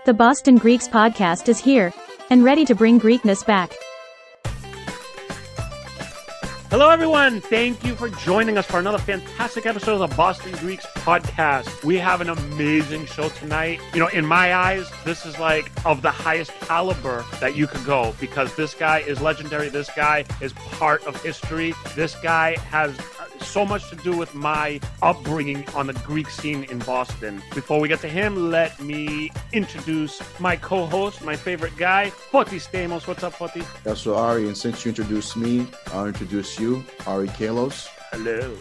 The Boston Greeks podcast is here and ready to bring Greekness back. Hello, everyone. Thank you for joining us for another fantastic episode of the Boston Greeks podcast. We have an amazing show tonight. You know, in my eyes, this is like of the highest caliber that you could go because this guy is legendary. This guy is part of history. This guy has so much to do with my upbringing on the Greek scene in Boston. Before we get to him, let me introduce my co-host, my favorite guy, Fotis Stamos. What's up, Fotis? That's so, Ari, and since you introduced me, I'll introduce you, Ari Kalos. Hello.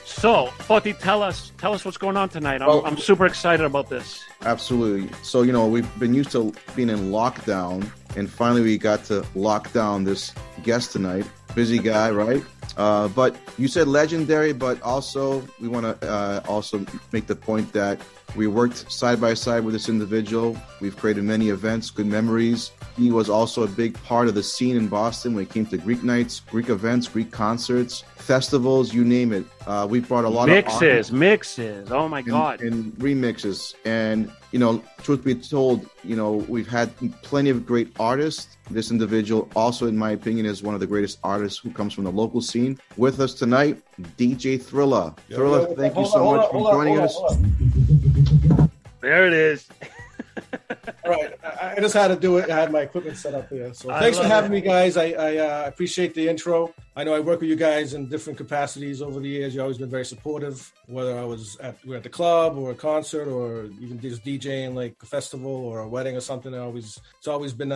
So, Foti, tell us what's going on tonight. I'm super excited about this. Absolutely. So, you know, we've been used to being in lockdown, and finally we got to lock down this guest tonight. Busy guy, right? But you said legendary, but also we want to also make the point that we worked side by side with this individual. We've created many events, good memories. He was also a big part of the scene in Boston when it came to Greek nights, Greek events, Greek concerts, festivals, you name it. We brought a lot of mixes. Oh my God. And remixes. And, you know, truth be told, you know, we've had plenty of great artists. This individual also, in my opinion, is one of the greatest artists who comes from the local scene. With us tonight, DJ Thrilla. Thrilla, thank you so much for joining us. There it is. All right, I just had to do it. I had my equipment set up here. So thanks for having me, guys. I appreciate the intro. I know I work with you guys in different capacities over the years. You've always been very supportive, whether I was at the club or a concert or even just DJing like a festival or a wedding or something. It's always been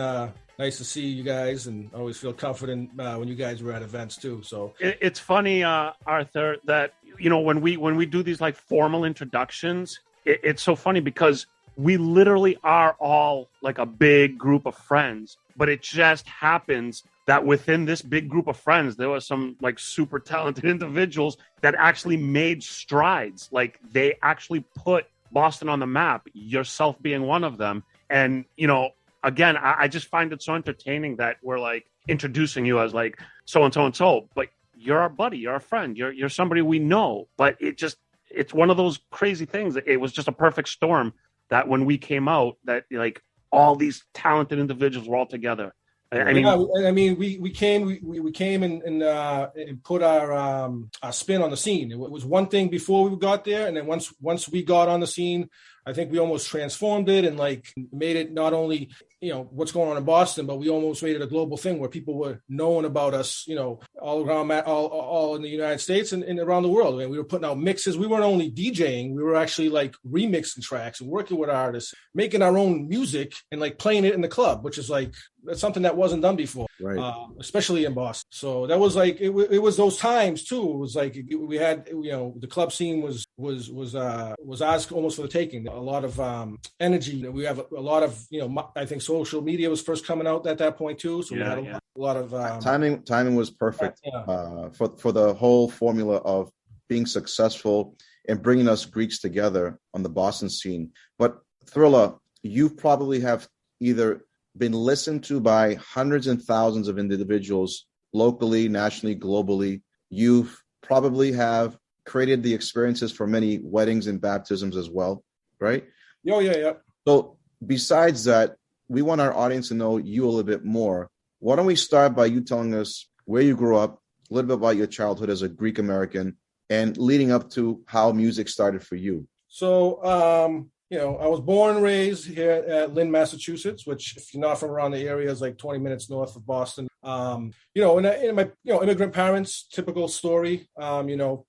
nice to see you guys, and I always feel confident when you guys were at events too. So it's funny, Arthur, that you know when we do these like formal introductions, it's so funny because we literally are all like a big group of friends, but it just happens that within this big group of friends, there were some like super talented individuals that actually made strides. Like they actually put Boston on the map, yourself being one of them. And, you know, again, I just find it so entertaining that we're like introducing you as like so-and-so and so, but you're our buddy, you're a friend, you're somebody we know. But it's one of those crazy things. It was just a perfect storm that when we came out, that like all these talented individuals were all together. We came and put our spin on the scene. It was one thing before we got there, and then once we got on the scene, I think we almost transformed it and like made it not only, you know, what's going on in Boston, but we almost made it a global thing where people were knowing about us, you know, all around, all in the United States and around the world. I mean, we were putting out mixes. We weren't only DJing, we were actually like remixing tracks and working with artists, making our own music and like playing it in the club, which is like, that's something that wasn't done before, right? Especially in Boston. So that was like, it was those times too. It was like, we had, you know, the club scene was ours almost for the taking. A lot of energy. We have a lot of, you know, I think social media was first coming out at that point too. So we had a lot of timing was perfect for the whole formula of being successful and bringing us Greeks together on the Boston scene. But Thrilla, you probably have either been listened to by hundreds and thousands of individuals locally, nationally, globally. You probably have created the experiences for many weddings and baptisms as well, right? Oh, yeah. So besides that, we want our audience to know you a little bit more. Why don't we start by you telling us where you grew up, a little bit about your childhood as a Greek American, and leading up to how music started for you. So, you know, I was born and raised here at Lynn, Massachusetts, which, if you're not from around the area, is like 20 minutes north of Boston. You know, and my, you know, immigrant parents, typical story. You know,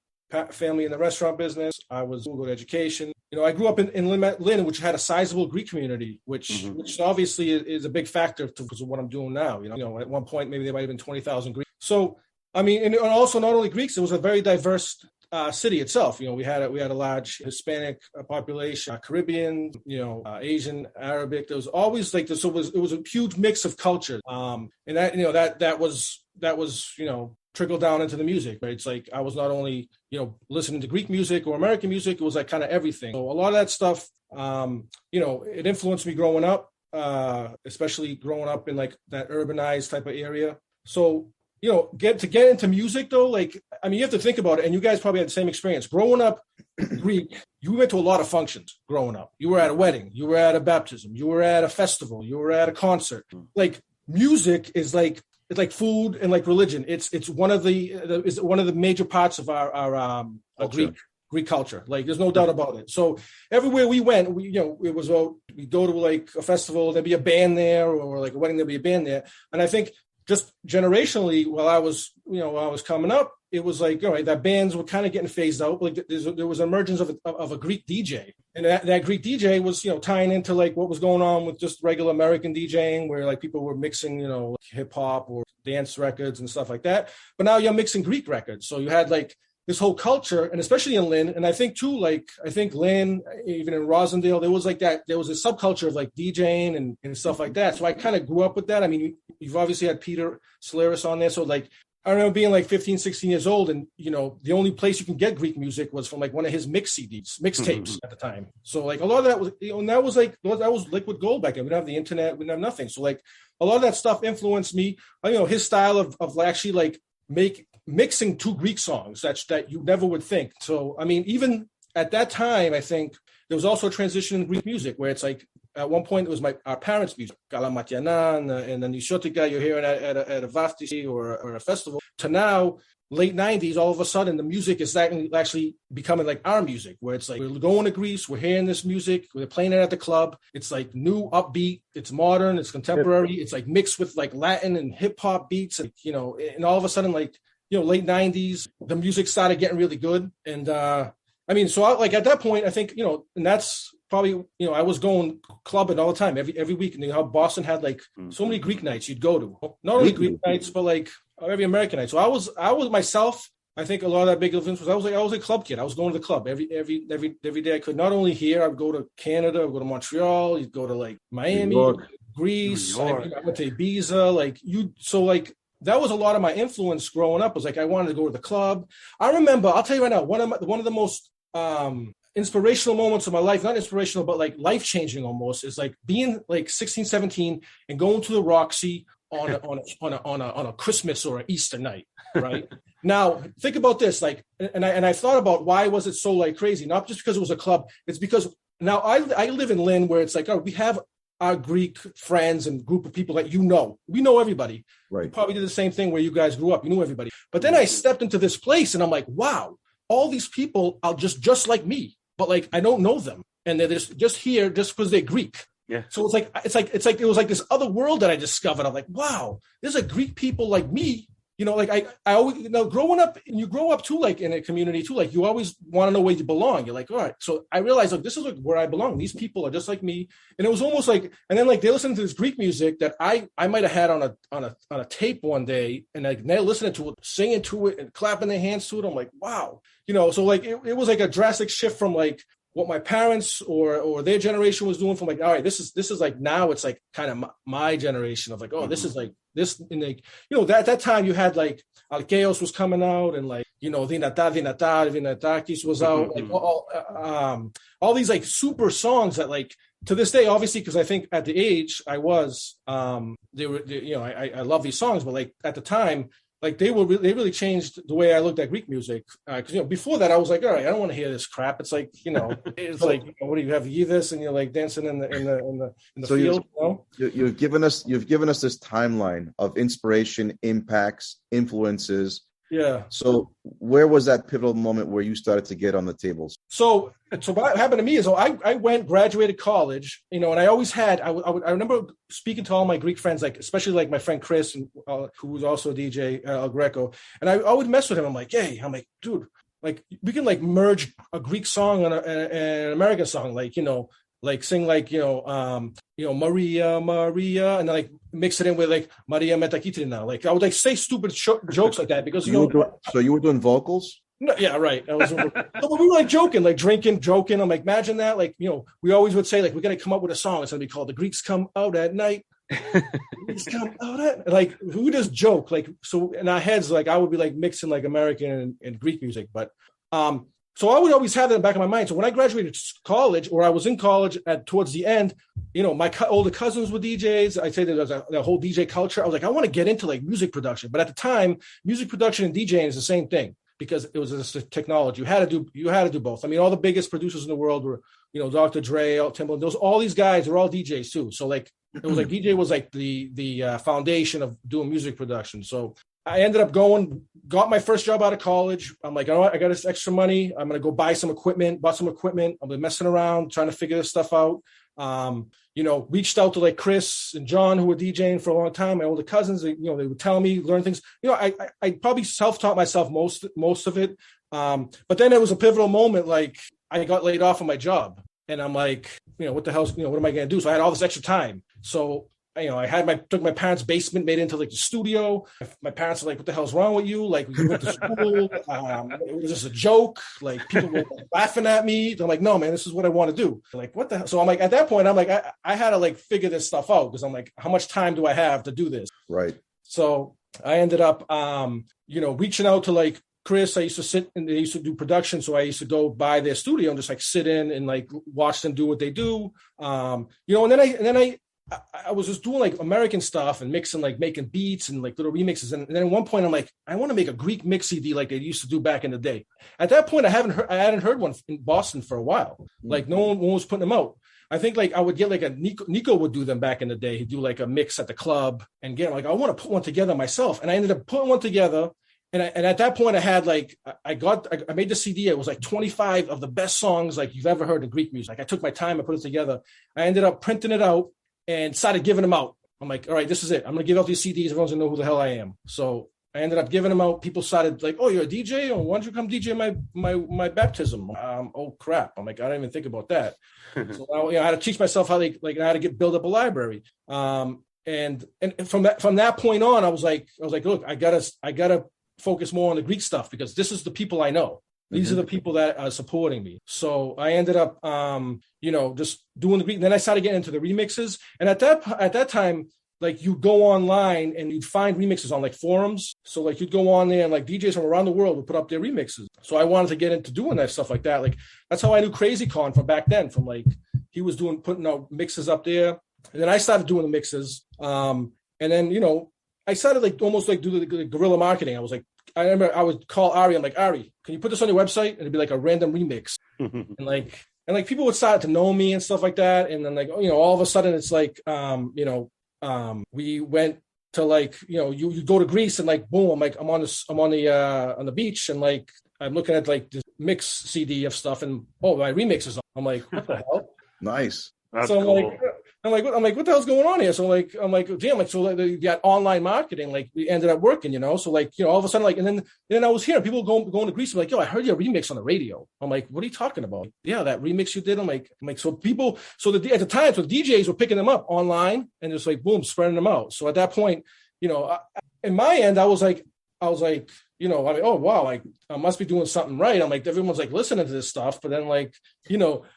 family in the restaurant business. I was good education. You know, I grew up in Lynn, which had a sizable Greek community, which obviously is a big factor because of what I'm doing now. You know, at one point maybe there might have been 20,000 Greeks. So, I mean, and also not only Greeks, it was a very diverse city itself. You know, we had a large Hispanic population, Caribbean, you know, Asian, Arabic. There was always like this. So it was a huge mix of culture, and that, you know, that was you know, trickled down into the music. Right? It's like I was not only, you know, listening to Greek music or American music. It was like kind of everything. So a lot of that stuff, you know, it influenced me growing up, especially growing up in like that urbanized type of area. So, get into music though, like, I mean, you have to think about it, and you guys probably had the same experience. Growing up Greek, you went to a lot of functions growing up. You were at a wedding, you were at a baptism, you were at a festival, you were at a concert. Like, music is like, it's like food and like religion. It's one of the major parts of our Greek culture. Like, there's no doubt about it. So everywhere we went, it was, we go to like a festival, there'd be a band there, or like a wedding, there'd be a band there. And I think just generationally, while I was coming up, it was like, all right, that bands were kind of getting phased out. Like, there was emergence of a Greek DJ, and that Greek DJ was, tying into like what was going on with just regular American DJing, where like people were mixing, like hip hop or dance records and stuff like that. But now you're mixing Greek records, so you had like this whole culture, and especially in Lynn, and I think too, like, I think Lynn, even in Rosendale, there was a subculture of like DJing and stuff like that. So I kind of grew up with that. I mean, you've obviously had Peter Solaris on there. So like, I remember being like 15, 16 years old, and, the only place you can get Greek music was from like one of his mixtapes at the time. So like a lot of that was, and that was liquid gold back then. We didn't have the internet, we didn't have nothing. So like a lot of that stuff influenced me, his style of actually like mixing two Greek songs that you never would think. So, I mean, even at that time, I think there was also a transition in Greek music where it's like, at one point, it was our parents' music, Kalamatiana and the Nishotika you're hearing at a Vastisi or a festival, to now, late 90s, all of a sudden, the music is actually becoming like our music, where it's like, we're going to Greece, we're hearing this music, we're playing it at the club. It's like new, upbeat, it's modern, it's contemporary, it's like mixed with like Latin and hip hop beats, and, and all of a sudden, like, late 90s, the music started getting really good. And I mean, so like at that point, I think, and that's probably, I was going clubbing all the time, every week. And how Boston had like so many Greek nights you'd go to, not only Greek nights, but like every American night. So I was myself, I think a lot of that big influence was, I was a club kid. I was going to the club every day I could. Not only here, I would go to Canada, I would go to Montreal, you'd go to like Miami, Greece, I went to Ibiza, that was a lot of my influence growing up. Was like, I wanted to go to the club. I remember, I'll tell you right now, one of the most inspirational moments of my life, not inspirational, but like life-changing almost, is like being like 16, 17 and going to the Roxy on a Christmas or an Easter night, right? Now, think about this, like, and I thought about why was it so like crazy? Not just because it was a club. It's because now I live in Lynn, where it's like, we have our Greek friends and group of people that we know everybody. Right. We probably did the same thing where you guys grew up. You knew everybody. But then I stepped into this place and I'm like, wow, all these people are just like me, but like I don't know them, and they're just here just because they're Greek. Yeah. So it was like this other world that I discovered. I'm like, wow, there's a Greek people like me. Like I always, growing up, and you grow up too, like in a community too, like you always want to know where you belong. You're like, all right. So I realized, like, this is like where I belong. These people are just like me. And it was almost like, and then like they listened to this Greek music that I might have had on a tape one day, and like they're listening to it, singing to it and clapping their hands to it. I'm like, wow. So like it was like a drastic shift from like what my parents or their generation was doing, from like, all right, this is like, now it's like kind of my generation of like, oh, this is like this, and like, at that time you had like Alkeos was coming out, and like, Vinatakis was out, like all these like super songs that like to this day, obviously, because I think at the age I was, I love these songs, but like at the time, like they really changed the way I looked at Greek music. Because before that I was like, all right, I don't want to hear this crap. It's like, it's like, what do you have? Yiddish, and you're like dancing in the so field. You've given us this timeline of inspiration, impacts, influences. Yeah. So where was that pivotal moment where you started to get on the tables? So what happened to me is I graduated college, and I always had, I remember speaking to all my Greek friends, like, especially like my friend Chris, who was also a DJ, El Greco. And I would mess with him. I'm like, dude, like we can like merge a Greek song and an American song, like, like sing like, Maria, Maria, and then like mix it in with like Maria Metakitrina. Like I would like say stupid jokes like that because, so you were doing vocals? No, yeah, right. I was, but we were like joking, like drinking, joking. I'm like, imagine that. Like, we always would say like, we're going to come up with a song. It's going to be called The Greeks Come Out at Night. Greeks come out at, like, who does joke? Like, so in our heads, like I would be like mixing like American and Greek music. But So I would always have that in the back of my mind. So when I graduated college, or I was in college towards the end, my older cousins were DJs. I'd say there was a whole DJ culture. I was like, I want to get into like music production. But at the time, music production and DJing is the same thing because it was just a technology. You had to do both. I mean, all the biggest producers in the world were, Dr. Dre, Timbaland, all these guys are all DJs too. So like, it was like DJ was like the foundation of doing music production. So I ended up got my first job out of college. I'm like, I got this extra money. I'm going to go buy some equipment, bought some equipment. I've been messing around, trying to figure this stuff out. Reached out to like Chris and John, who were DJing for a long time. My older cousins, they would tell me, learn things. I probably self-taught myself most of it. But then it was a pivotal moment. Like I got laid off on my job and I'm like, what the hell, what am I going to do? So I had all this extra time. So took my parents' basement, made it into like the studio. My parents were like, what the hell's wrong with you? Like, you went to school. It was just a joke. Like, people were laughing at me. They're like, no, man, this is what I want to do. They're like, what the hell? So I'm like, at that point, I'm like, I had to like figure this stuff out because I'm like, how much time do I have to do this? Right. So I ended up, reaching out to like Chris. I used to sit and they used to do production. So I used to go by their studio and just like sit in and like watch them do what they do. And then I was just doing like American stuff and mixing, like making beats and like little remixes. And then at one point I'm like, I want to make a Greek mix CD like they used to do back in the day. At that point, I hadn't heard one in Boston for a while. Like no one was putting them out. I think like I would get like Nico would do them back in the day. He'd do like a mix at the club and get like, I want to put one together myself. And I ended up putting one together. And at that point I had like, I made the CD. It was like 25 of the best songs like you've ever heard in Greek music. I took my time, I put it together. I ended up printing it out and started giving them out. I'm like, all right, this is it. I'm going to give out these CDs. Everyone's going to know who the hell I am. So I ended up giving them out. People started like, oh, you're a DJ? Oh, why don't you come DJ my baptism? Oh, crap. I'm like, I didn't even think about that. So I had to teach myself how to build up a library. And from that point on, I was like, look, I gotta focus more on the Greek stuff because this is the people I know. These are the people that are supporting me. So I ended up, just doing the Greek. And then I started getting into the remixes. And at that time, like you go online and you'd find remixes on like forums. So like you'd go on there and like DJs from around the world would put up their remixes. So I wanted to get into doing that stuff like that. Like that's how I knew Crazy Con from back then. From like he was putting out mixes up there. And then I started doing the mixes. And then, I started like almost like do the guerrilla marketing. I was like, I remember I would call Ari. I'm like, Ari, can you put this on your website? And it'd be like a random remix. and like people would start to know me and stuff like that. And then like, all of a sudden it's like, we went to like, you go to Greece and like, boom, I'm like, I'm on the beach and like, I'm looking at like this mix CD of stuff and, oh, my remix is on. I'm like, what the hell? Nice. That's so cool. I'm like, what the hell's going on here? So I'm like, damn, like, so like, that online marketing, like we ended up working, so like, all of a sudden, like, and then I was hearing people going to Greece, like, yo, I heard your remix on the radio. I'm like, what are you talking about? Yeah, that remix you did. I'm like, so people, at the time, so DJs were picking them up online and just like, boom, spreading them out. So at that point, in my end, I was like, oh, wow, like I must be doing something right. I'm like, everyone's like listening to this stuff, but then like,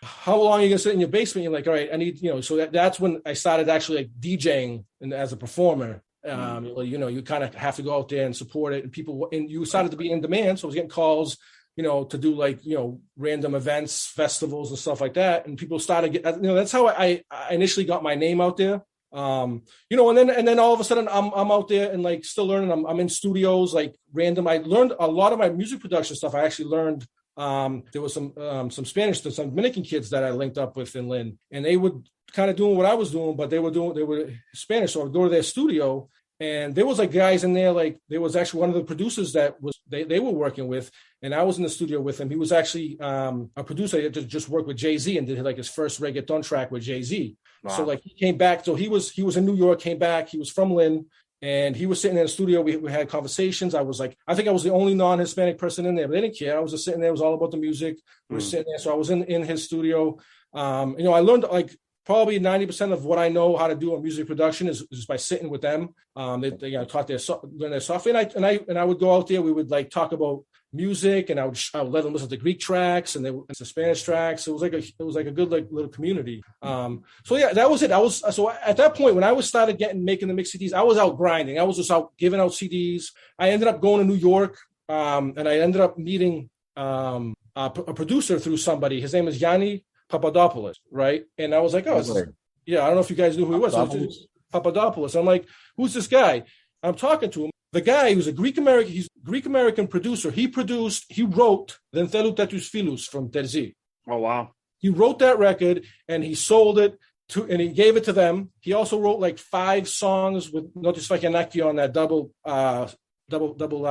how long are you gonna sit in your basement? You're like, all right, I need, so that's when I started actually like DJing and as a performer. You kind of have to go out there and support it, and you started to be in demand. So I was getting calls, to do like, random events, festivals and stuff like that. And people started that's how I initially got my name out there. And then all of a sudden I'm out there and like still learning. I'm in studios like random. I learned a lot of my music production stuff. I actually learned there was some Spanish, some Dominican kids that I linked up with in Lynn, and they would kind of doing what I was doing, but they were Spanish. So I would go to their studio, and there was like guys in there, like there was actually one of the producers that was they were working with, and I was in the studio with him. He was actually a producer that just worked with Jay-Z and did like his first reggaeton track with Jay-Z. Wow. So like he came back. So he was in New York, came back. He was from Lynn, and he was sitting in the studio. We had conversations. I think I was the only non-Hispanic person in there, but they didn't care. I was just sitting there. It was all about the music. We were sitting there. So I was in his studio. I learned like probably 90% of what I know how to do on music production is just by sitting with them. They taught their software, and I would go out there. We would like talk about music, and I would let them listen to Greek tracks and the Spanish tracks. It was like a good like little community. So yeah, that was it. So at that point when I started making the mix CDs, I was out grinding. I was just out giving out CDs. I ended up going to New York, and I ended up meeting a producer through somebody. His name is Yanni Papadopoulos, right? And I was like, oh, yeah, I don't know if you guys knew who he was. Papadopoulos. I'm like, who's this guy? I'm talking to him. The guy who's he's a Greek American producer. He wrote "Δεν θέλω τέτοιους φίλους" from Terzi. Oh wow! He wrote that record and he sold it and he gave it to them. He also wrote like 5 songs with Notis Fakianaki on that double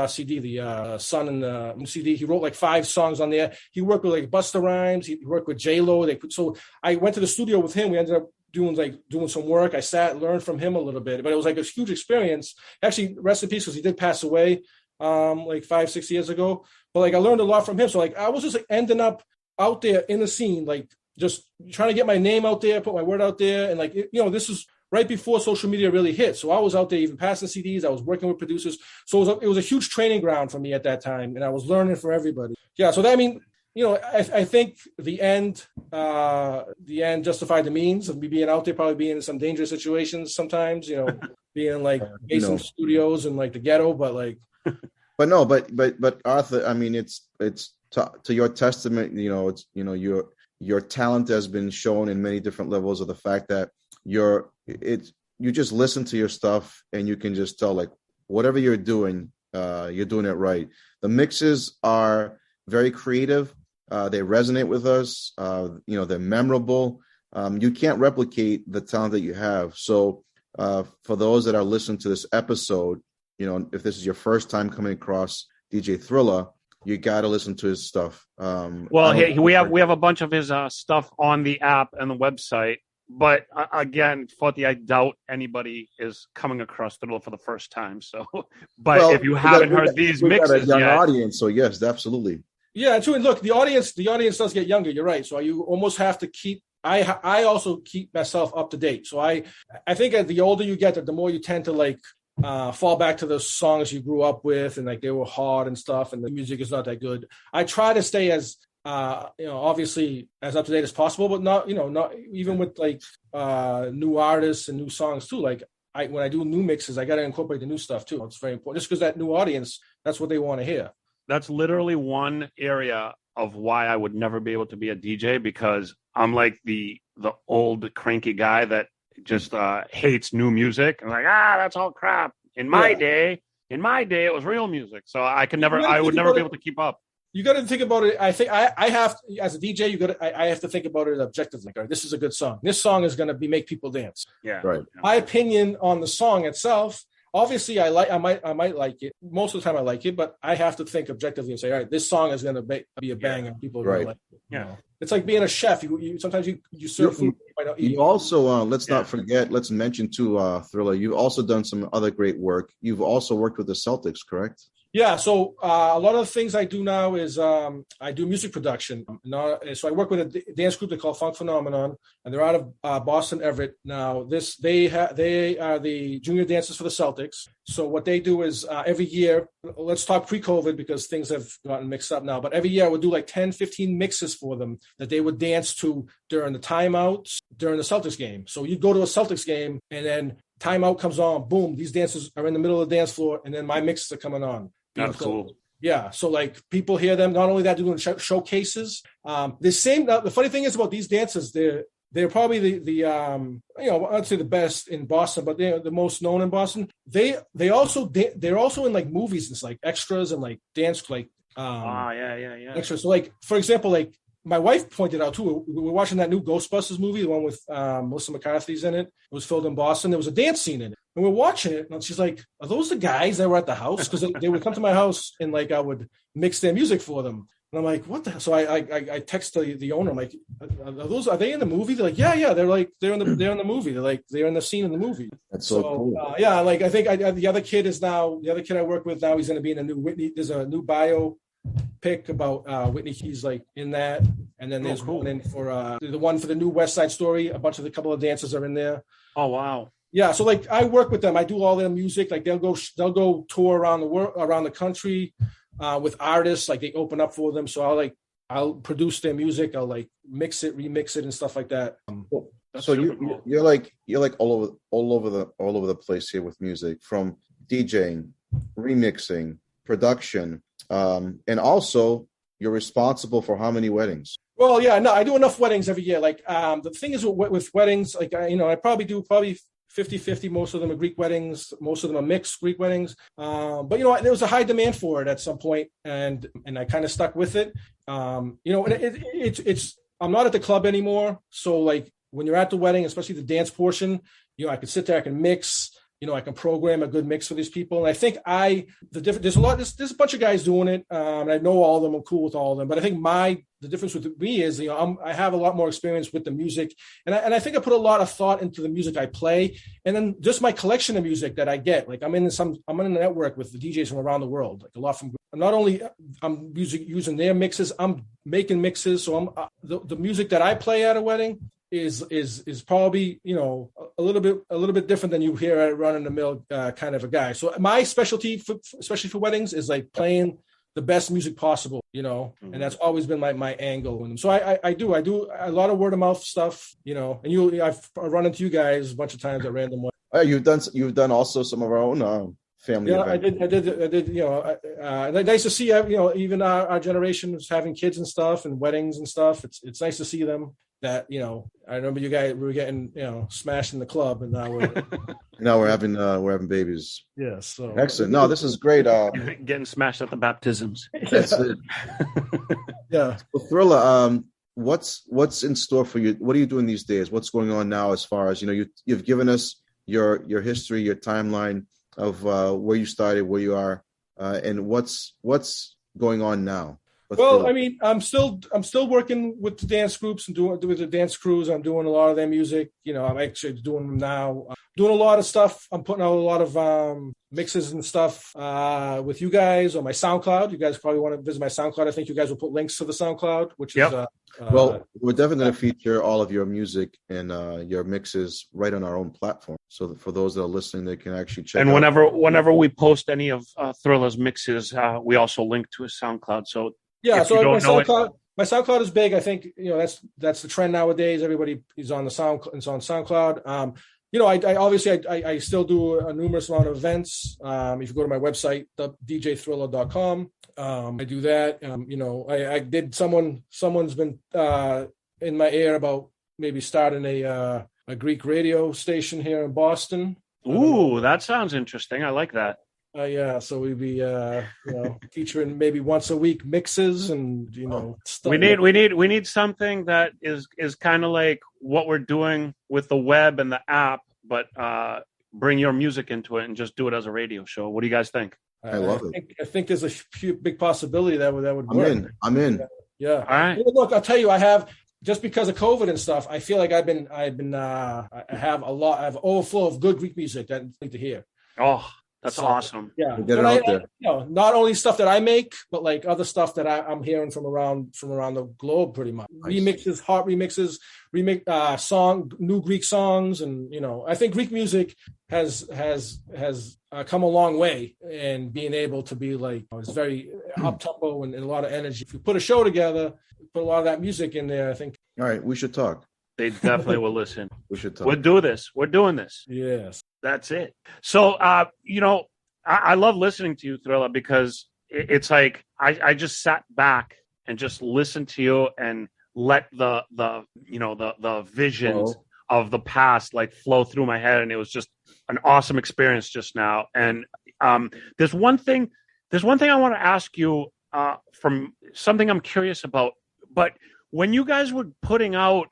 CD, the Sun and the Moon CD. He wrote like 5 songs on there. He worked with like Busta Rhymes. He worked with J-Lo. So I went to the studio with him. We ended up doing some work. I learned from him a little bit, but it was like a huge experience. Actually, rest in peace, because he did pass away like 5-6 years ago. But like I learned a lot from him. So like I was just like ending up out there in the scene, like just trying to get my name out there, put my word out there, and like this is right before social media really hit. So I was out there even passing CDs. I was working with producers. So it was a huge training ground for me at that time, and I was learning for everybody. Yeah. So that, I mean, I think the end justified the means of me being out there, probably being in some dangerous situations sometimes, being like basement studios and like the ghetto, but like. But Arthur, I mean, it's to your testament, your talent has been shown in many different levels of the fact that you just listen to your stuff and you can just tell, like, whatever you're doing it right. The mixes are very creative. They resonate with us. They're memorable. You can't replicate the talent that you have. So for those that are listening to this episode, if this is your first time coming across DJ Thrilla, you got to listen to his stuff. We have a bunch of his stuff on the app and the website. But again, Foti, I doubt anybody is coming across Thrilla for the first time. So, but if you haven't heard these mixes got a young yet, audience, so yes, absolutely. Yeah, true. And look, the audience does get younger. You're right. So you almost have to keep. I also keep myself up to date. So I think as the older you get, the more you tend to like fall back to the songs you grew up with, and like they were hard and stuff, and the music is not that good. I try to stay as obviously as up to date as possible, but not even with like new artists and new songs too. Like when I do new mixes, I got to incorporate the new stuff too. It's very important, just because that new audience, that's what they want to hear. That's literally one area of why I would never be able to be a DJ, because I'm like the old cranky guy that just hates new music and like, that's all crap. In my day, it was real music. So I would never be able to keep up. You got to think about it. I think I have, as a DJ, I have to think about it objectively. All right, this is a good song. This song is going to make people dance. Yeah. Right. My opinion on the song itself, obviously I might like it. Most of the time I like it, but I have to think objectively and say, all right, this song is going to be a banger. People are going to like it. Yeah. It's like being a chef. You sometimes you serve food you might not eat. You also let's not forget. Let's mention too, Thrilla. You've also done some other great work. You've also worked with the Celtics, correct? Yeah, so a lot of the things I do now is I do music production. So I work with a dance group they call Funk Phenomenon, and they're out of Boston, Everett. Now they are the junior dancers for the Celtics. So what they do is every year, let's talk pre-COVID because things have gotten mixed up now, but every year I would do like 10, 15 mixes for them that they would dance to during the timeouts during the Celtics game. So you go to a Celtics game and then timeout comes on, boom, these dancers are in the middle of the dance floor, and then my mixes are coming on. That's cool. Yeah, so like people hear them. Not only that, they're doing showcases. The funny thing is about these dancers, they're probably the I'd say the best in Boston, but they're the most known in Boston. They're also in like movies and like extras and like dance like extras. So like for example, like my wife pointed out too, we were watching that new Ghostbusters movie, the one with Melissa McCarthy's in it. It was filmed in Boston. There was a dance scene in it. And we're watching it, and she's like, are those the guys that were at the house? Because they would come to my house, and like I would mix their music for them. And I'm like, what the hell? So I text the owner. I'm like, are they in the movie? They're like, yeah. They're in the movie. They're in the scene in the movie. That's so cool. Like I think the other kid I work with now, he's going to be in a new Whitney. There's a new bio pick about Whitney. He's like in that. And then there's one in for the one for the new West Side Story. A couple of dancers are in there. Oh, wow. Yeah, so like I work with them. I do all their music. Like they'll go tour around the world, around the country, with artists. Like they open up for them. So I'll produce their music. I'll like mix it, remix it, and stuff like that. So you're like all over the place here with music, from DJing, remixing, production, and also you're responsible for how many weddings? Well, yeah, no, I do enough weddings every year. Like, the thing is with weddings, like, I probably do 50-50. Most of them are Greek weddings. Most of them are mixed Greek weddings. But, there was a high demand for it at some point, and I kind of stuck with it. And it's I'm not at the club anymore. So, like, when you're at the wedding, especially the dance portion, I can sit there, I can mix. I can program a good mix for these people. And I think there's a bunch of guys doing it. And I know all of them. I'm cool with all of them. But I think the difference with me is, I have a lot more experience with the music. And I think I put a lot of thought into the music I play. And then just my collection of music that I get. Like, I'm in a network with the DJs from around the world. Like, a lot from, not only I'm using their mixes, I'm making mixes. So the music that I play at a wedding is probably a little bit different than you hear at run in the mill kind of a guy. So my specialty, especially for weddings, is like playing the best music possible, and that's always been my angle. And so I do a lot of word of mouth stuff, and I've run into you guys a bunch of times at random weddings. You've done also some of our own family events. I did. Nice to see, even our generation is having kids and stuff and weddings and stuff. It's nice to see them. That I remember you guys, we were getting smashed in the club, and now we're having babies. Yeah, so excellent. No, this is great. Getting smashed at the baptisms. That's it. Yeah. Well, Thrilla, what's in store for you? What are you doing these days? What's going on now? As far as you've given us your history, your timeline of where you started, where you are, and what's going on now. Well, I mean, I'm still working with the dance groups and doing with the dance crews. I'm doing a lot of their music. I'm actually doing them now. Doing a lot of stuff. I'm putting out a lot of mixes and stuff with you guys on my SoundCloud. You guys probably want to visit my SoundCloud. I think you guys will put links to the SoundCloud, which is well, we're definitely going to feature all of your music and your mixes right on our own platform. So that for those that are listening, they can actually check. And whenever we post any of Thrilla's mixes, we also link to his SoundCloud. So. Yeah, so my SoundCloud is big. I think that's the trend nowadays. Everybody is on the SoundCloud. I obviously I still do a numerous amount of events. If you go to my website, djthrilla.com, I do that. I did. Someone's been in my ear about maybe starting a Greek radio station here in Boston. Ooh, that sounds interesting. I like that. So we'd be featuring maybe once a week mixes and stuff. We need something that is kind of like what we're doing with the web and the app, but bring your music into it and just do it as a radio show. What do you guys think? I love it. I think there's a big possibility that would work. I'm in. Yeah. All right. Look, I'll tell you, I have. Just because of COVID and stuff, I feel like I have overflow of good Greek music that I need to hear. Oh, that's awesome. Yeah. Get it out there. Not only stuff that I make, but like other stuff that I'm hearing from around the globe pretty much. Nice. Remixes, hot remixes, new Greek songs. And, I think Greek music has come a long way in being able to be like, it's very up tempo and a lot of energy. If you put a show together, put a lot of that music in there, I think. All right. We should talk. They definitely will listen. We should talk. We'll do this. We're doing this. Yes. That's it. So, I love listening to you, Thrilla, because it's like I just sat back and just listened to you and let the visions of the past like flow through my head, and it was just an awesome experience just now. And there's one thing I want to ask you from something I'm curious about. But when you guys were putting out,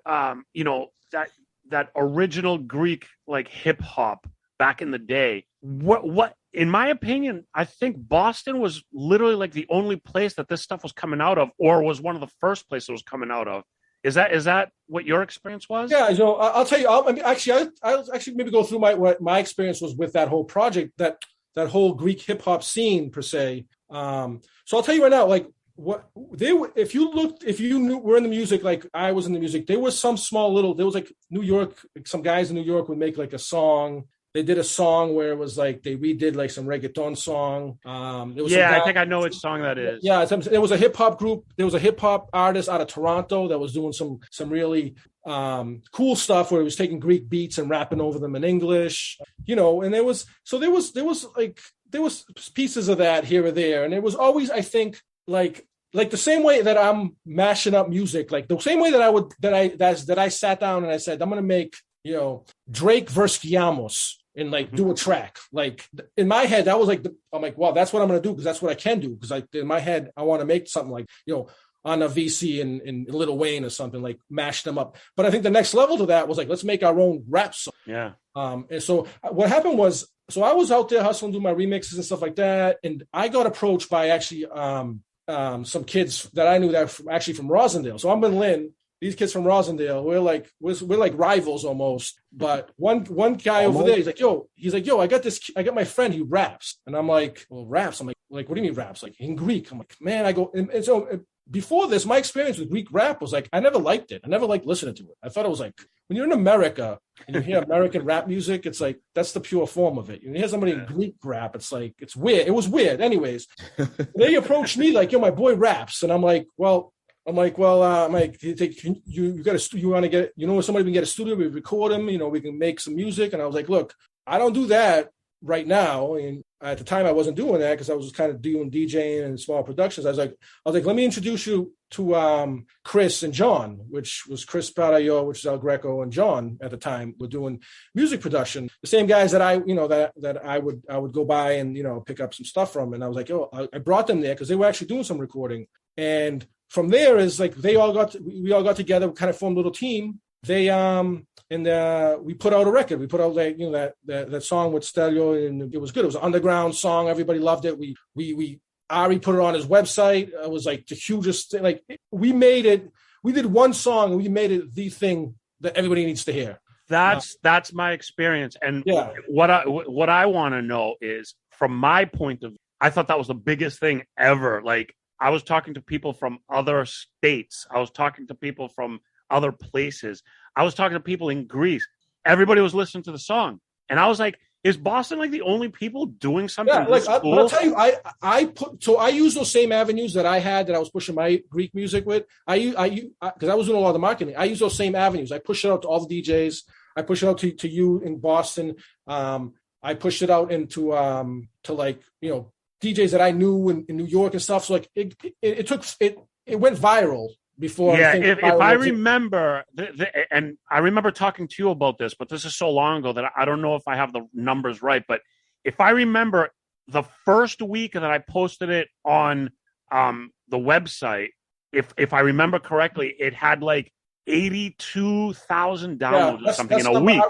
that original Greek like hip hop back in the day, what in my opinion, I think Boston was literally like the only place that this stuff was coming out of, or was one of the first places it was coming out of. Is that what your experience was? Yeah, I'll tell you. I'll actually maybe go through what my experience was with that whole project, that whole Greek hip hop scene per se. So I'll tell you right now, like if you knew we're in the music, like I was in the music, there was some there was like New York, like some guys in New York would make like a song. They did a song where it was like they redid like some reggaeton song. I think I know which song that is. Yeah, it was a hip hop group. There was a hip hop artist out of Toronto that was doing some really cool stuff where he was taking Greek beats and rapping over them in English. And there was pieces of that here or there, and it was always, I think, like like the same way that I'm mashing up music, like the same way that I sat down and I said, I'm going to make, Drake versus Giamos and like do a track. Like in my head, that was like, I'm like, wow, that's what I'm going to do because that's what I can do. Because like in my head, I want to make something like, on a VC and Lil Wayne or something, like mash them up. But I think the next level to that was like, let's make our own rap song. Yeah. And so what happened was, so I was out there hustling, doing my remixes and stuff like that. And I got approached by actually some kids that I knew that actually from Rosendale. So I'm in Lynn. These kids from Rosendale, we're like rivals almost. But one guy over there, he's like, yo, I got my friend, he raps. And I'm like, well, raps? I'm like, what do you mean raps? Like in Greek. I'm like, man, I go, and so before this, my experience with Greek rap was like, I never liked it. I never liked listening to it. I thought it was like, when you're in America and you hear American rap music, it's like, that's the pure form of it. You hear somebody in Greek rap, it's like, it's weird. It was weird. Anyways, they approached me like, yo, my boy raps. And I'm like, you want to get, somebody can get a studio, we record him, we can make some music. And I was like, look, I don't do that right now. And at the time I wasn't doing that because I was kind of doing DJing and small productions. I was like, let me introduce you to Chris and John, which was Chris Parayo, which is El Greco, and John at the time were doing music production. The same guys that I would go by and, pick up some stuff from. And I was like, I brought them there because they were actually doing some recording. And from there is like, we all got together, we kind of formed a little team. They, we put out a record. We put out like, that song with Stelio, and it was good. It was an underground song. Everybody loved it. Ari put it on his website. It was like the hugest thing. Like we made it, we did one song and we made it the thing that everybody needs to hear. That's my experience. And what I want to know is, from my point of view, I thought that was the biggest thing ever. Like I was talking to people from other states. I was talking to people from other places. I was talking to people in Greece. Everybody was listening to the song. And I was like, is Boston like the only people doing something this cool? I'll tell you, I use those same avenues that I had that I was pushing my Greek music with. Because I was doing a lot of the marketing. I use those same avenues. I push it out to all the DJs. I push it out to you in Boston. I pushed it out into to like, DJs that I knew in New York and stuff. So like it went viral before. Yeah, if I remember, and I remember talking to you about this, but this is so long ago that I don't know if I have the numbers right. But if I remember, the first week that I posted it on the website, if I remember correctly, it had like 82,000 downloads or something in a week.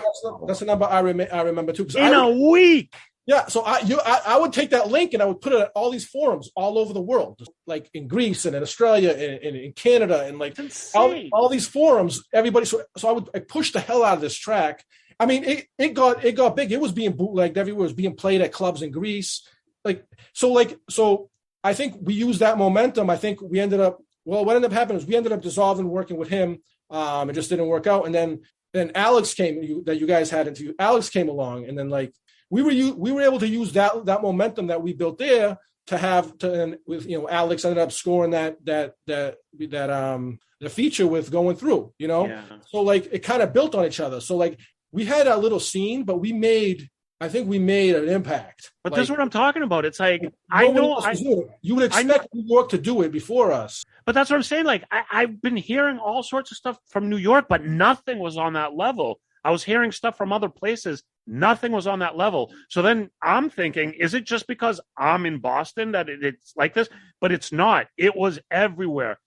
That's the number I remember too. A week. Yeah, so I would take that link and I would put it at all these forums all over the world, like in Greece and in Australia and in Canada and like all these forums. Everybody, so I pushed the hell out of this track. I mean, it got big. It was being bootlegged everywhere. It was being played at clubs in Greece. So I think we used that momentum. I think we ended up. Well, what ended up happening is we ended up dissolving, working with him. It just didn't work out. And then Alex came. That you guys had into. Alex came along, and then like. We were able to use that momentum that we built there and with Alex ended up scoring that feature with Going Through, So like it kind of built on each other. So like we had a little scene, but I think we made an impact. But like, that's what I'm talking about. It's like you would expect New York to do it before us. But that's what I'm saying. Like I've been hearing all sorts of stuff from New York, but nothing was on that level. I was hearing stuff from other places. Nothing was on that level. So then I'm thinking, is it just because I'm in Boston that it's like this? But it's not. It was everywhere.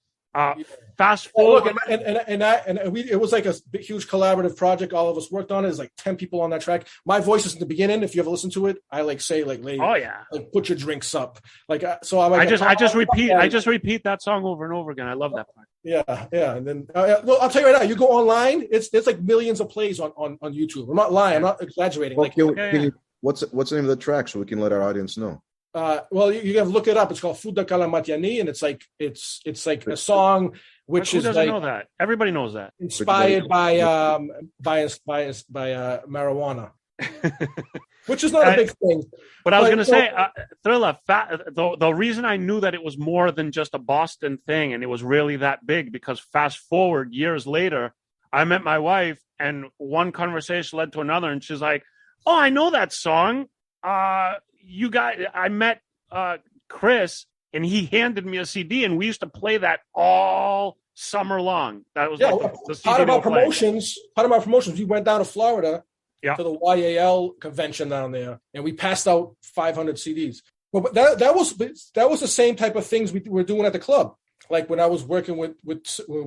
Fast forward. It was like a big, huge collaborative project. All of us worked on it. There's like 10 people on that track. My voice is in the beginning. If you ever listen to it, I like say like, lady, oh yeah, like, put your drinks up. Like, so I'm like, I just repeat that song over and over again. I love that part. Yeah. And then, well, I'll tell you right now, you go online, it's like millions of plays on YouTube. I'm not lying. I'm not exaggerating. Well, what's the name of the track so we can let our audience know? Well, you have to look it up. It's called Fuda Kalamatiani, and it's like a song which who is doesn't like know that. Everybody knows that. Inspired by marijuana, which is not a big thing. But I was going to say, Thrilla. The reason I knew that it was more than just a Boston thing, and it was really that big, because fast forward years later, I met my wife, and one conversation led to another, and she's like, "Oh, I know that song. I met Chris and he handed me a CD, and we used to play that all summer long. That was like the CD part of our promotions. Part of our promotions, we went down to Florida to the YAL convention down there, and we passed out 500 CDs. But that was the same type of things we were doing at the club. Like when I was working when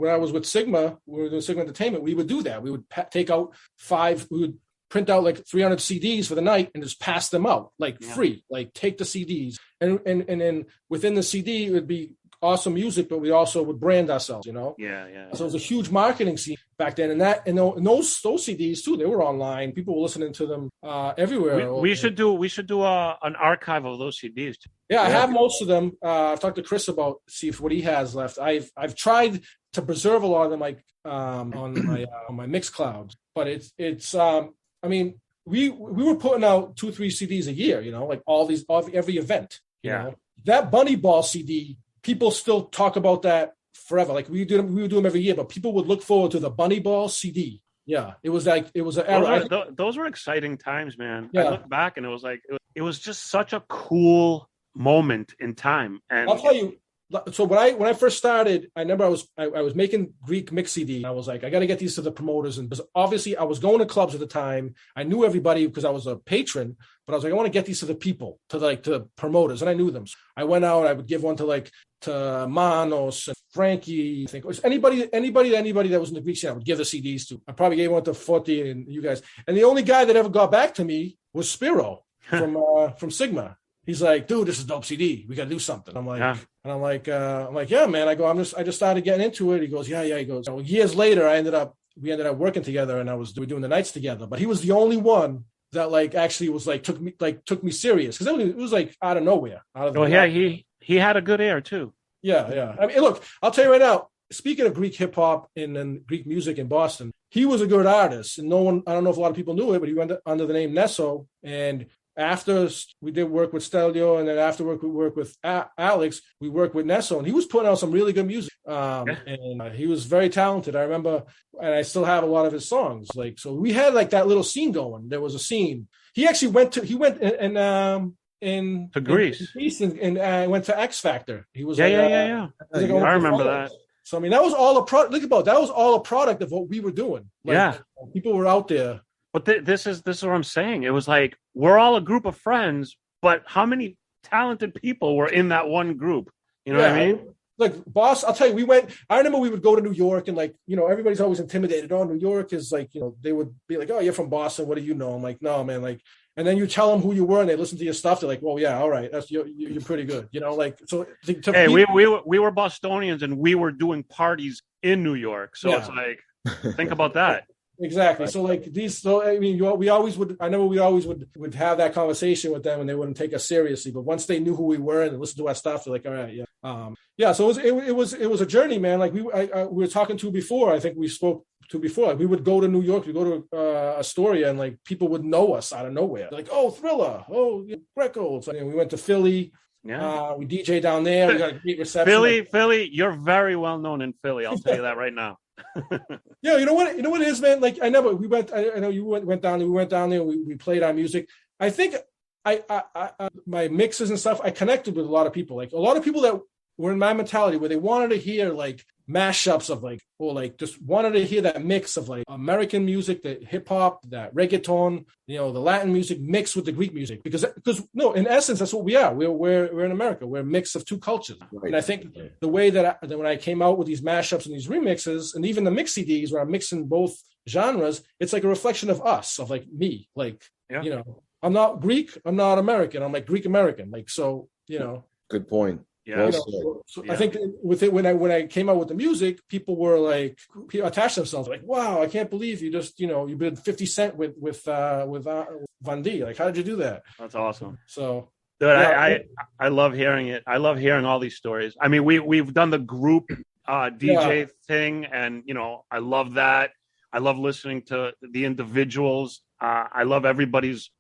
I was with Sigma, we were doing Sigma Entertainment. We would do that. We would take out we would print out like 300 CDs for the night and just pass them out like free. Like take the CDs, and then within the CD it would be awesome music, but we also would brand ourselves, you know. Yeah. So it was a huge marketing scene back then, and those CDs too. They were online. People were listening to them everywhere. We should do an archive of those CDs. Yeah, I have most of them. I've talked to Chris about see if what he has left. I've tried to preserve a lot of them, like on my Mixcloud, but it's I mean, we were putting out 2-3 CDs a year, you know, like every event. You know? That Bunny Ball CD, people still talk about that forever. Like we would do them every year, but people would look forward to the Bunny Ball CD. Yeah, it was an era. Those were exciting times, man. Yeah. I look back and it was like it was just such a cool moment in time. And I'll tell you. So when I first started, I remember I was making Greek mix CD. I was like, I got to get these to the promoters, and because obviously I was going to clubs at the time. I knew everybody because I was a patron, but I was like, I want to get these to the people, to promoters, and I knew them. So I went out. I would give one to Manos and Frankie. I think it was anybody that was in the Greek scene. I would give the CDs to. I probably gave one to Forti and you guys. And the only guy that ever got back to me was Spiro from Sigma. He's like, dude, this is dope CD. We got to do something. I'm like, and I'm like, yeah, man. I just started getting into it. He goes, yeah. He goes, well, years later, we ended up working together, and we were doing the nights together. But he was the only one that like actually was like took me serious, because it was like out of nowhere. He had a good air too. Yeah. I mean, look, I'll tell you right now. Speaking of Greek hip hop and Greek music in Boston, he was a good artist, and I don't know if a lot of people knew it, but he went under the name Nesso. And after we did work with Stelio, and then after we worked with Alex, we worked with Nesso, and he was putting out some really good music. And he was very talented. I remember, and I still have a lot of his songs. Like, so we had like that little scene going. There was a scene. He actually went to Greece and went to X Factor. He was I remember that. So I mean, that was all a product. Think about it, that was all a product of what we were doing. Like, people were out there. But this is what I'm saying. It was like we're all a group of friends, but how many talented people were in that one group? You know what I mean? Like, boss, I'll tell you, I remember we would go to New York, and like, you know, everybody's always intimidated. Oh, New York is like, you know, they would be like, oh, you're from Boston. What do you know? I'm like, no, man. Like, and then you tell them who you were, and they listen to your stuff. They're like, well, yeah, all right, you're pretty good. You know, like, so. We were Bostonians, and we were doing parties in New York. So it's like, think about that. Exactly. So like these, so I mean, we always would would have that conversation with them, and they wouldn't take us seriously. But once they knew who we were and listened to our stuff, they're like, all right, yeah. So it was a journey, man. Like we were talking to before. I think we spoke to before. Like we would go to New York, we go to Astoria, and like people would know us out of nowhere. They're like, oh, Thrilla, oh, Greco. So we went to Philly. Yeah, we DJ down there. We got a great reception. Philly, you're very well known in Philly. I'll tell you that right now. Yeah, you know what it is, man. Like I know you went down there. We went down there. We played our music. I think I my mixes and stuff. I connected with a lot of people. Like a lot of people that were in my mentality, where they wanted to hear like mashups of like, or like just wanted to hear that mix of like American music, the hip hop, that reggaeton, you know, the Latin music mixed with the Greek music, because no, in essence, that's what we are. We're in America. We're a mix of two cultures. Right. And I think the way that when I came out with these mashups and these remixes, and even the mix CDs where I'm mixing both genres, it's like a reflection of us, of like me, like, you know, I'm not Greek, I'm not American, I'm like Greek American. Like, so, you know. Good point. Yeah. You know, so I think with it, when I came out with the music, people attached themselves like, wow, I can't believe you just, you know, you did 50 Cent with Van D. Like, how did you do that? That's awesome. So, dude, I love hearing it. I love hearing all these stories. I mean, we've done the group DJ thing, and you know, I love that. I love listening to the individuals. I love everybody's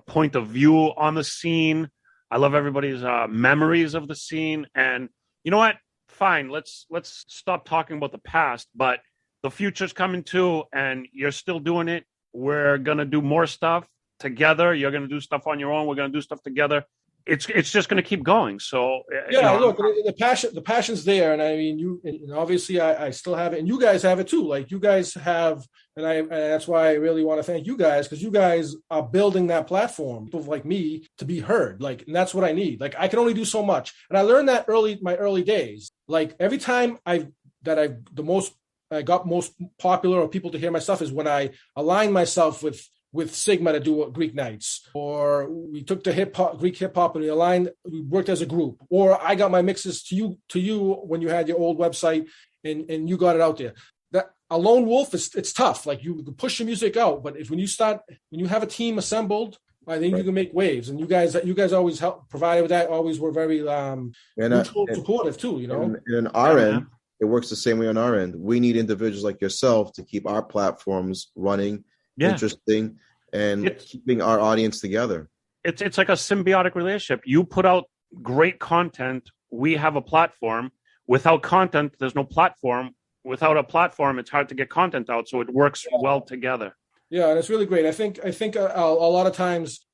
point of view on the scene. I love everybody's memories of the scene. And you know what? Fine, let's stop talking about the past, but the future's coming too, and you're still doing it. We're going to do more stuff together. You're going to do stuff on your own. We're going to do stuff together. it's just going to keep going. So look, the passion's there, and I mean, and obviously I still have it, and you guys have it too. Like you guys have, and that's why I really want to thank you guys, because you guys are building that platform, people like me, to be heard. Like, and that's what I need. Like, I can only do so much, and I learned that my early days. Like every time I got most popular or people to hear my stuff is when I aligned myself with Sigma to do Greek nights, or we took the Greek hip hop and we worked as a group, or I got my mixes to you when you had your old website and you got it out there. That a lone wolf it's tough. Like you push your music out, but when you have a team assembled, I think you can make waves. And you guys always provided with that. Always were very supportive too. You know, and our end, it works the same way on our end. We need individuals like yourself to keep our platforms running, interesting, and keeping our audience together. It's like a symbiotic relationship. You put out great content. We have a platform. Without content, there's no platform. Without a platform, it's hard to get content out. So it works well together. Yeah, and it's really great. I think a lot of times,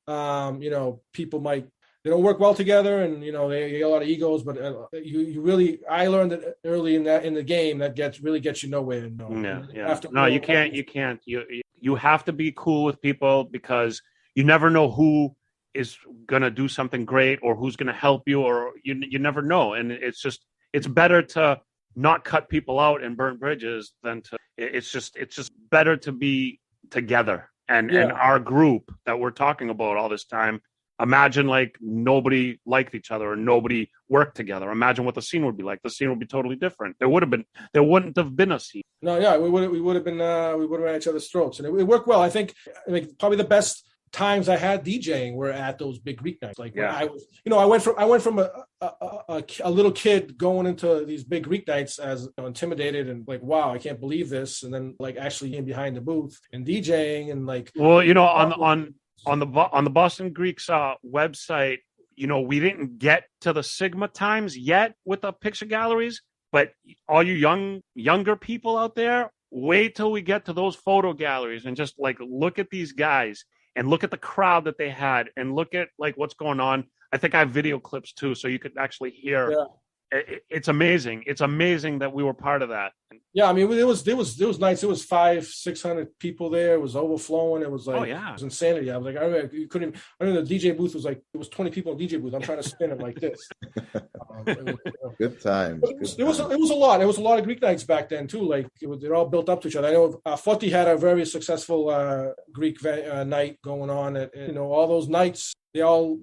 people they don't work well together, and they get a lot of egos. But I learned that early in the game that really gets you nowhere. You can't. You have to be cool with people, because you never know who is gonna do something great or who's gonna help you, or you never know. And it's better to not cut people out and burn bridges than to. It's just better to be together. And our group that we're talking about all this time, imagine like nobody liked each other or nobody worked together. Imagine what the scene would be like. The scene would be totally different. There wouldn't have been a scene. No, yeah, we would have been at each other's throats, and it worked well. I think probably the best times I had DJing were at those big Greek nights. Like I went from a little kid going into these big Greek nights as intimidated and like, wow, I can't believe this, and then like actually in behind the booth and DJing and like. Well, on the Boston Greeks website, we didn't get to the Sigma times yet with the picture galleries, but all you younger people out there, wait till we get to those photo galleries and just like look at these guys and look at the crowd that they had and look at like what's going on. I think I have video clips too, so you could actually hear. Yeah. It's amazing. It's amazing that we were part of that. Yeah, I mean, it was nights. It was 500-600 people there. It was overflowing. It was like, it was insanity. I was like, you couldn't. I mean, the DJ booth was like, it was 20 people in the DJ booth. I'm trying to spin it like this. Good times. It was a lot. It was a lot of Greek nights back then too. Like they're all built up to each other. I know Foti had a very successful Greek night going on. And, all those nights, they all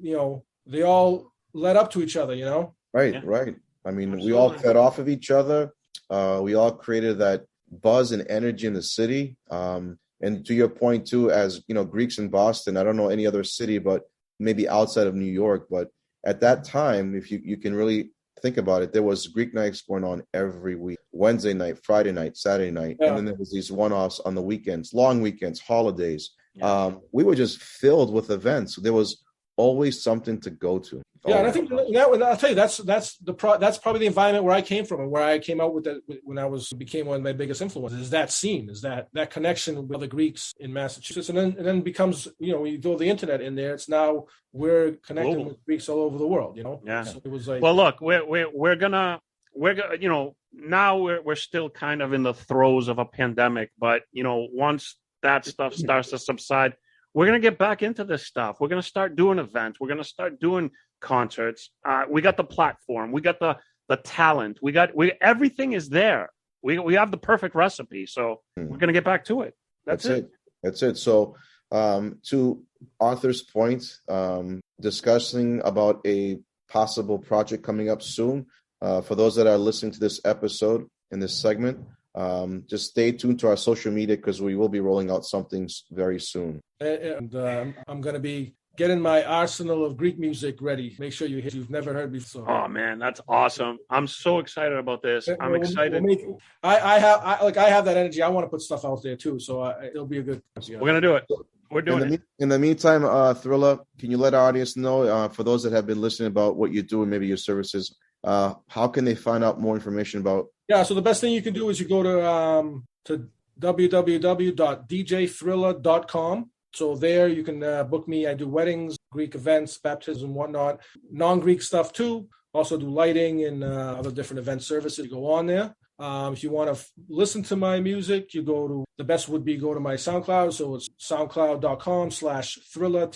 led up to each other. Right. I mean, we all fed off of each other. We all created that buzz and energy in the city. And to your point, too, as Greeks in Boston, I don't know any other city, but maybe outside of New York. But at that time, if you can really think about it, there was Greek nights going on every week, Wednesday night, Friday night, Saturday night. Yeah. And then there was these one-offs on the weekends, long weekends, holidays. Yeah. We were just filled with events. There was always something to go to. Yeah, and I think I'll tell you that's probably the environment where I came from and where I came out with that when I became one of my biggest influences. Is that scene, is that connection with the Greeks in Massachusetts, and then becomes when you throw the internet in there, it's now we're connecting with Greeks all over the world. Yeah. So it was like, well, look, we're gonna now we're still kind of in the throes of a pandemic, but once that stuff starts to subside, we're going to get back into this stuff. We're going to start doing events. We're going to start doing concerts. We got the platform. We got the talent. Everything is there. We have the perfect recipe. So we're going to get back to it. That's it. So to Arthur's point, discussing about a possible project coming up soon. For those that are listening to this episode in this segment, just stay tuned to our social media because we will be rolling out something very soon. And I'm going to be getting my arsenal of Greek music ready. Make sure you've never heard before. Oh man, that's awesome! I'm so excited about this. I'm excited. I have that energy. I want to put stuff out there too, so it'll be a good. We're gonna do it. We're doing it. In the meantime, Thrilla, can you let our audience know, for those that have been listening, about what you do and maybe your services? How can they find out more information about? Yeah, so the best thing you can do is you go to www.djthrilla.com. So there you can book me. I do weddings, Greek events, baptisms, and whatnot. Non-Greek stuff too. Also do lighting and other different event services. You go on there. If you want to listen to my music, the best would be go to my SoundCloud. So it's soundcloud.com/Thrilla,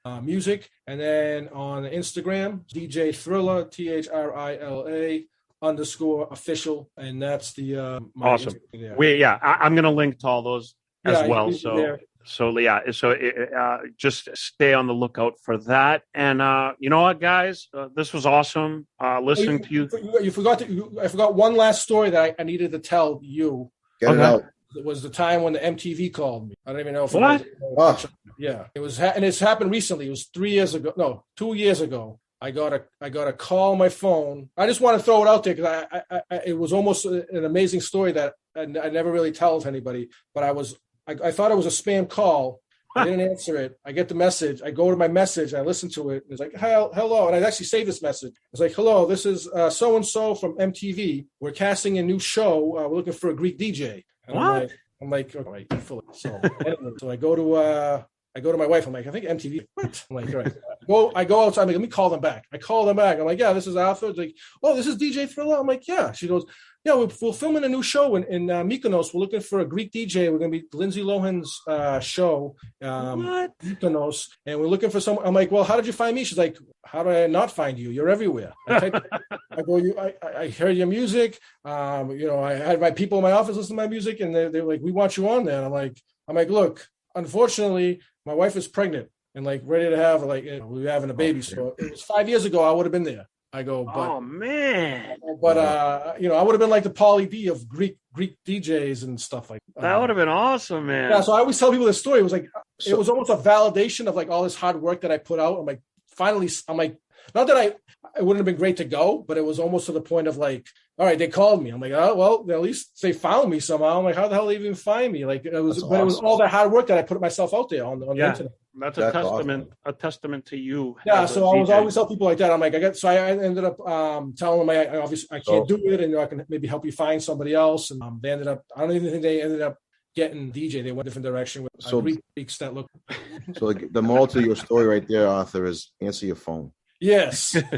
THRILLA music. And then on Instagram, DJ Thrilla, THRILA_official. And that's the awesome. I'm going to link to all those as well. Just stay on the lookout for that. And you know what, guys, this was awesome. Listening to you. I forgot one last story that I needed to tell you. Get it out. It was the time when the MTV called me. I don't even know if what. Yeah, it was, and it's happened recently. It was 2 years ago. I got a call on my phone. I just want to throw it out there because it was almost an amazing story that I never really tell to anybody. But I thought it was a spam call. I didn't answer it. I get the message. I go to my message. I listen to it. It's like, hello. And I actually saved this message. It's like, hello, this is so-and-so from MTV. We're casting a new show. We're looking for a Greek DJ. And what? I'm like, all right. So I go to my wife. I'm like, I think MTV. What? I'm like, all right. I go outside. I'm like, let me call them back. I call them back. I'm like, yeah, this is Arthur. It's like, oh, this is DJ Thrilla. I'm like, yeah. She goes, yeah, we're filming a new show in Mykonos. We're looking for a Greek DJ. We're going to be Lindsay Lohan's show, Mykonos, and we're looking for someone. I'm like, well, how did you find me? She's like, how did I not find you? You're everywhere. I heard your music. I had my people in my office listen to my music, and they're like, we want you on there. And I'm like, look, unfortunately, my wife is pregnant and like ready to have we're having a baby. So it was 5 years ago. I would have been there. I go, but oh man! But I would have been like the Pauly D of Greek DJs and stuff like that. That would have been awesome, man. Yeah, so I always tell people this story. It was like it was almost a validation of like all this hard work that I put out. I'm like, finally, not that it wouldn't have been great to go, but it was almost to the point of like, all right, they called me. I'm like, oh well, at least they found me somehow. I'm like, how the hell did they even find me? Like it was all that hard work that I put myself out there on the internet. That's awesome. A testament to you. Yeah, so I always tell people like that. I'm like, I ended up telling them I can't do it, and I can maybe help you find somebody else. And they ended up. I don't even think they ended up getting DJ. They went a different direction with Greeks that look. So the moral to your story right there, Arthur, is answer your phone. Yes. If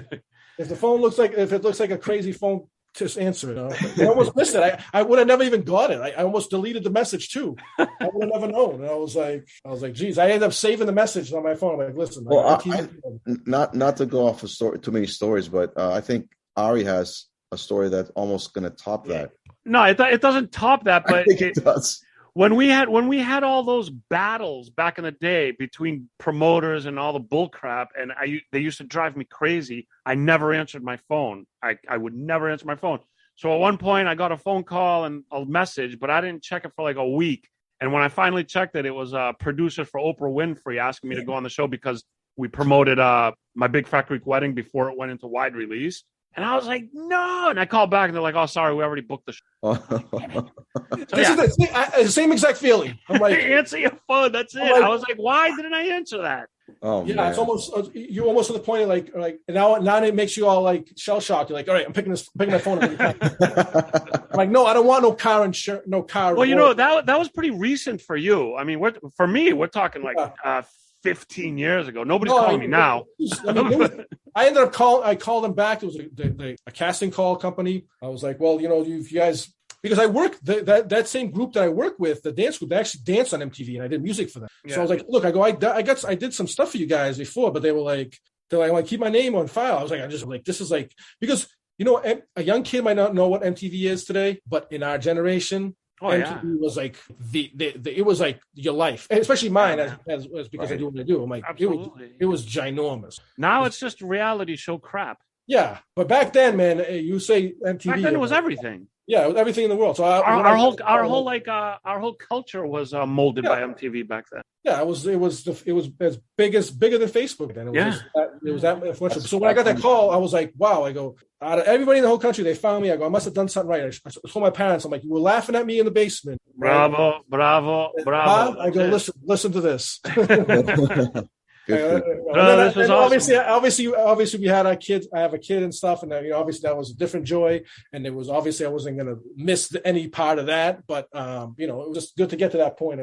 it looks like a crazy phone, just answer it. I almost missed it. I would have never even got it. I almost deleted the message too. I would have never known. And I was like, geez. I ended up saving the message on my phone. I'm like, listen. Well, not to go off too many stories, but I think Ari has a story that's almost going to top that. No, it doesn't top that, but I think it does. When we had all those battles back in the day between promoters and all the bull crap, and they used to drive me crazy. I never answered my phone. I would never answer my phone. So at one point I got a phone call and a message, but I didn't check it for like a week. And when I finally checked it, it was a producer for Oprah Winfrey asking me to go on the show because we promoted my Big Fat Greek Wedding before it went into wide release. And I was like, no. And I called back and they're like, oh, sorry, we already booked the show. The same exact feeling. I'm like, answer your phone. That's it. I was like, why didn't I answer that? Oh, yeah, man. it's almost you're almost to the point of like now it makes you all like shell shocked. You're like, all right, I'm picking my phone up. I'm like, no, I don't want no car insurance, no car. Well, that was pretty recent for you. I mean, for me, we're talking like 15 years ago. Nobody's calling me now. I ended up I called them back. It was a casting call company. I was like, well, you guys, because I work that same group that I work with, the dance group, they actually dance on MTV, and I did music for them. Yeah. So I was like, look, I did some stuff for you guys before, but they're like, keep my name on file. I was like, this is like, because a young kid might not know what MTV is today, but in our generation, MTV was like it was like your life, and especially mine, as because I do what I do. I'm like, it was ginormous. Now it's just reality show crap. Yeah, but back then, man, you say MTV. Back then it was everything. Yeah, it was everything in the world. So our whole culture was molded by MTV back then. Yeah, it was as bigger than Facebook then. It was that influential. So when I got that call, I was like, wow. I go, out of everybody in the whole country, they found me. I go, I must have done something right. I told my parents, I'm like, you were laughing at me in the basement. Right? Bravo. I go, listen to this. Obviously, we had our kids. I have a kid and stuff, and obviously that was a different joy. And it was obviously I wasn't going to miss any part of that, but it was just good to get to that point.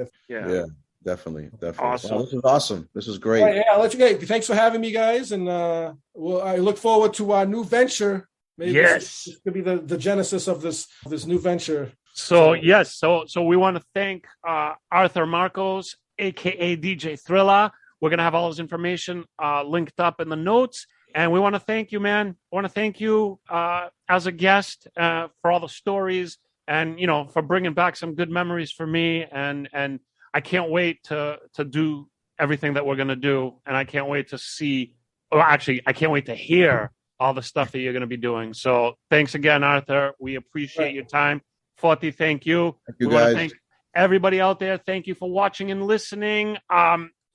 Definitely. Awesome. Wow, this is awesome. This is great. All right, yeah, I'll let you go. Thanks for having me, guys, and I look forward to our new venture. Maybe this could be the genesis of this new venture. So we want to thank Arthur Markos, aka DJ Thrilla. We're gonna have all his information linked up in the notes, and we want to thank you, man. I want to thank you as a guest for all the stories, and for bringing back some good memories for me. And I can't wait to do everything that we're gonna do, and I can't wait to see. Or actually, I can't wait to hear all the stuff that you're going to be doing. So thanks again, Arthur. We appreciate your time. Forty, thank you. Thank you, we want guys. to thank everybody out there. Thank you for watching and listening.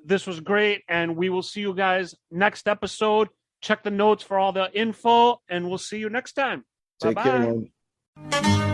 This was great, and we will see you guys next episode. Check the notes for all the info, and we'll see you next time. Take Bye-bye. care, man.